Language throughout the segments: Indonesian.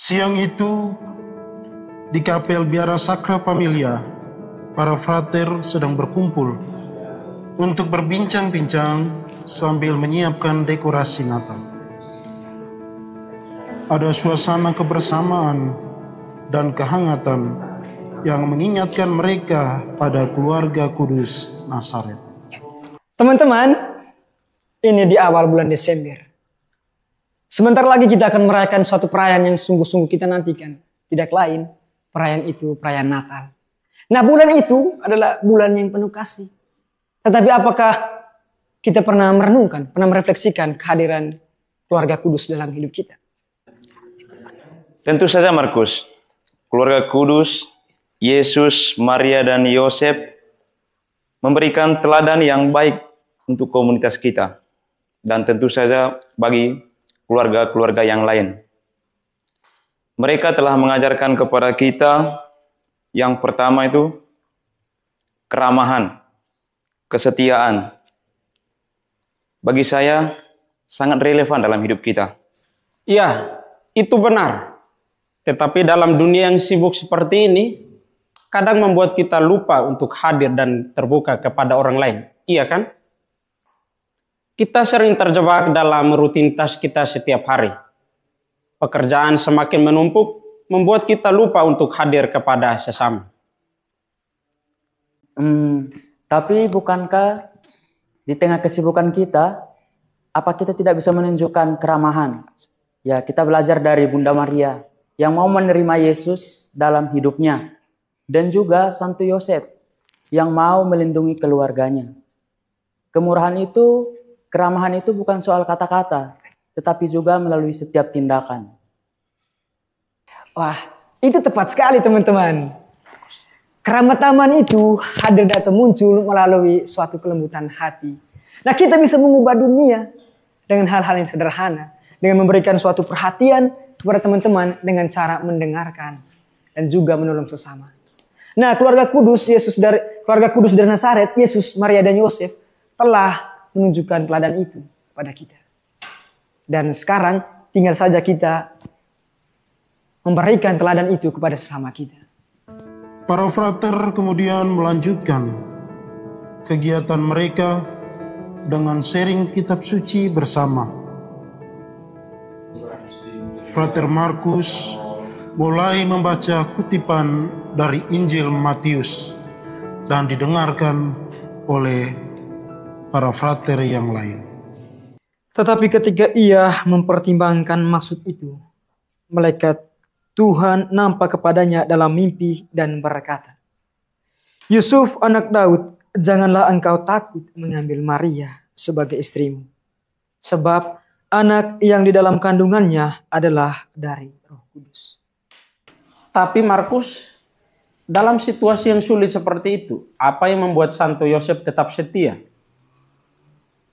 Siang itu, di Kapel Biara Sacra Familia, para frater sedang berkumpul untuk berbincang-bincang sambil menyiapkan dekorasi Natal. Ada suasana kebersamaan dan kehangatan yang mengingatkan mereka pada keluarga kudus Nazaret. Teman-teman, ini di awal bulan Desember. Sebentar lagi kita akan merayakan suatu perayaan yang sungguh-sungguh kita nantikan. Tidak lain, perayaan itu perayaan Natal. Nah, bulan itu adalah bulan yang penuh kasih. Tetapi apakah kita pernah merenungkan, pernah merefleksikan kehadiran keluarga kudus dalam hidup kita? Tentu saja Markus, keluarga kudus, Yesus, Maria, dan Yosef memberikan teladan yang baik untuk komunitas kita. Dan tentu saja bagi keluarga-keluarga yang lain. Mereka telah mengajarkan kepada kita yang pertama itu keramahan, kesetiaan. Bagi saya sangat relevan dalam hidup kita. Iya, itu benar. Tetapi dalam dunia yang sibuk seperti ini, kadang membuat kita lupa untuk hadir dan terbuka kepada orang lain. Iya kan? Kita sering terjebak dalam rutinitas kita setiap hari. Pekerjaan semakin menumpuk, membuat kita lupa untuk hadir kepada sesama. Tapi bukankah di tengah kesibukan kita, apa kita tidak bisa menunjukkan keramahan? Ya, kita belajar dari Bunda Maria yang mau menerima Yesus dalam hidupnya. Dan juga Santo Yosef yang mau melindungi keluarganya. Kemurahan itu, keramahan itu bukan soal kata-kata, tetapi juga melalui setiap tindakan. Wah, itu tepat sekali teman-teman. Keramataman itu hadir dan muncul melalui suatu kelembutan hati. Nah, kita bisa mengubah dunia dengan hal-hal yang sederhana. Dengan memberikan suatu perhatian kepada teman-teman dengan cara mendengarkan dan juga menolong sesama. Nah, keluarga kudus dari Nazaret, Yesus, Maria, dan Yosef telah menunjukkan teladan itu pada kita. Dan sekarang tinggal saja kita memberikan teladan itu kepada sesama kita. Para frater kemudian melanjutkan kegiatan mereka dengan sharing kitab suci bersama. Frater Markus mulai membaca kutipan dari Injil Matius dan didengarkan oleh para frater yang lain. Tetapi ketika ia mempertimbangkan maksud itu, malaikat Tuhan nampak kepadanya dalam mimpi dan berkata, "Yusuf anak Daud, janganlah engkau takut mengambil Maria sebagai istrimu. Sebab anak yang di dalam kandungannya adalah dari Roh Kudus." Tapi Markus, dalam situasi yang sulit seperti itu, apa yang membuat Santo Yosef tetap setia?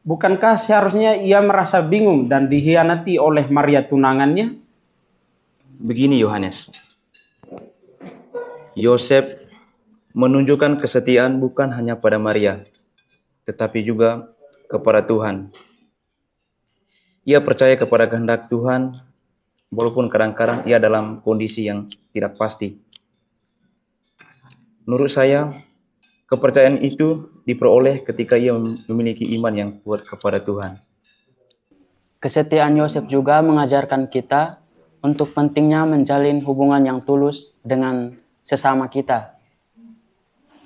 Bukankah seharusnya ia merasa bingung dan dikhianati oleh Maria tunangannya? Begini Yohanes, Yosef menunjukkan kesetiaan bukan hanya pada Maria, tetapi juga kepada Tuhan. Ia percaya kepada kehendak Tuhan, walaupun kadang-kadang ia dalam kondisi yang tidak pasti. Menurut saya, kepercayaan itu diperoleh ketika ia memiliki iman yang kuat kepada Tuhan. Kesetiaan Yosef juga mengajarkan kita untuk pentingnya menjalin hubungan yang tulus dengan sesama kita.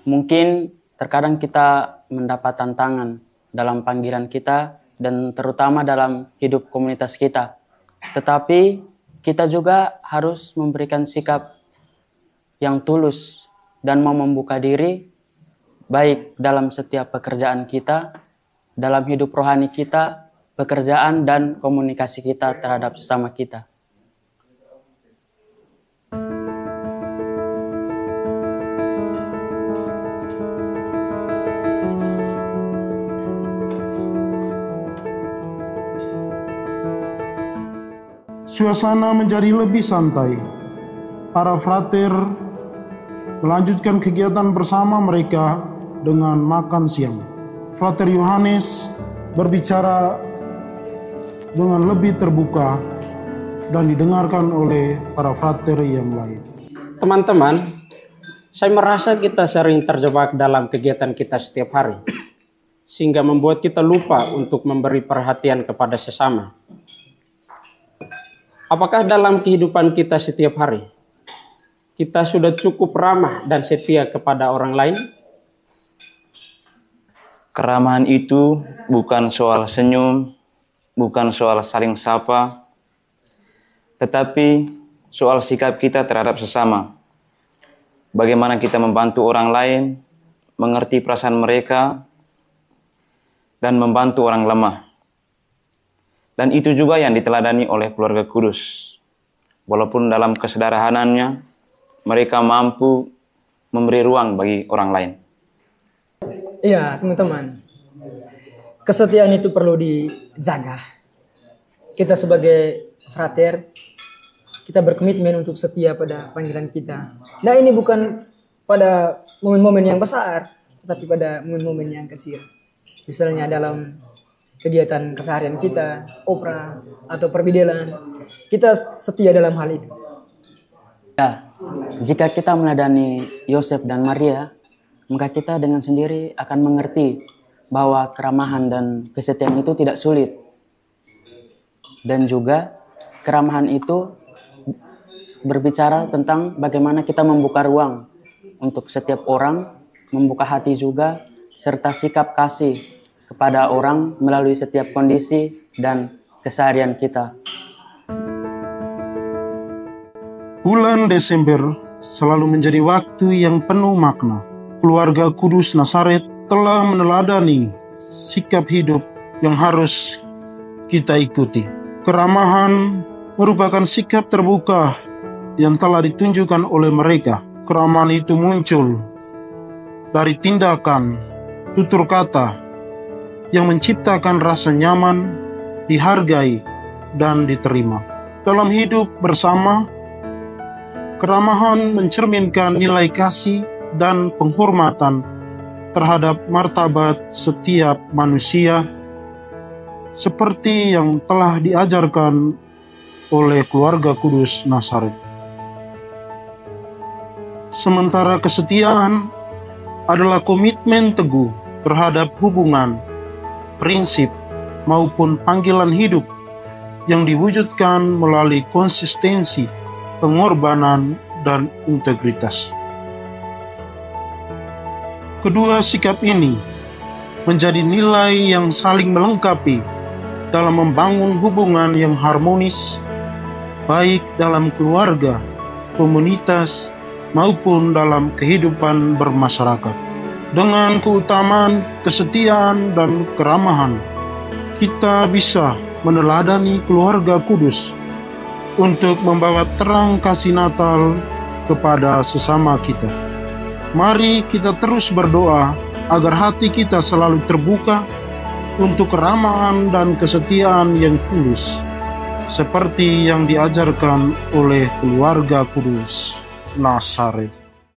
Mungkin terkadang kita mendapat tantangan dalam panggilan kita dan terutama dalam hidup komunitas kita. Tetapi kita juga harus memberikan sikap yang tulus dan mau membuka diri baik dalam setiap pekerjaan kita, dalam hidup rohani kita, pekerjaan dan komunikasi kita terhadap sesama kita. Suasana menjadi lebih santai. Para frater melanjutkan kegiatan bersama mereka dengan makan siang. Frater Yohanes berbicara dengan lebih terbuka dan didengarkan oleh para frater yang lain. Teman-teman, saya merasa kita sering terjebak dalam kegiatan kita setiap hari, sehingga membuat kita lupa untuk memberi perhatian kepada sesama. Apakah dalam kehidupan kita setiap hari, kita sudah cukup ramah dan setia kepada orang lain? Keramahan itu bukan soal senyum, bukan soal saling sapa, tetapi soal sikap kita terhadap sesama. Bagaimana kita membantu orang lain, mengerti perasaan mereka, dan membantu orang lemah. Dan itu juga yang diteladani oleh keluarga kudus. Walaupun dalam kesederhanaannya, mereka mampu memberi ruang bagi orang lain. Iya, teman-teman. Kesetiaan itu perlu dijaga. Kita sebagai frater, kita berkomitmen untuk setia pada panggilan kita. Nah, ini bukan pada momen-momen yang besar, tetapi pada momen-momen yang kecil. Misalnya dalam kegiatan keseharian kita, opera, atau perbidelan, kita setia dalam hal itu. Ya, jika kita meneladani Yosef dan Maria, maka kita dengan sendiri akan mengerti bahwa keramahan dan kesetiaan itu tidak sulit. Dan juga keramahan itu berbicara tentang bagaimana kita membuka ruang untuk setiap orang, membuka hati juga, serta sikap kasih kepada orang melalui setiap kondisi dan keseharian kita. Bulan Desember selalu menjadi waktu yang penuh makna. Keluarga Kudus Nazaret telah meneladani sikap hidup yang harus kita ikuti. Keramahan merupakan sikap terbuka yang telah ditunjukkan oleh mereka. Keramahan itu muncul dari tindakan, tutur kata yang menciptakan rasa nyaman, dihargai, dan diterima. Dalam hidup bersama, keramahan mencerminkan nilai kasih dan penghormatan terhadap martabat setiap manusia seperti yang telah diajarkan oleh keluarga Kudus Nazaret. Sementara kesetiaan adalah komitmen teguh terhadap hubungan, prinsip, maupun panggilan hidup yang diwujudkan melalui konsistensi, pengorbanan, dan integritas. Kedua sikap ini menjadi nilai yang saling melengkapi dalam membangun hubungan yang harmonis, baik dalam keluarga, komunitas, maupun dalam kehidupan bermasyarakat. Dengan keutamaan, kesetiaan, dan keramahan, kita bisa meneladani keluarga kudus untuk membawa terang kasih Natal kepada sesama kita. Mari kita terus berdoa agar hati kita selalu terbuka untuk keramahan dan kesetiaan yang tulus, seperti yang diajarkan oleh keluarga Kudus Nazaret.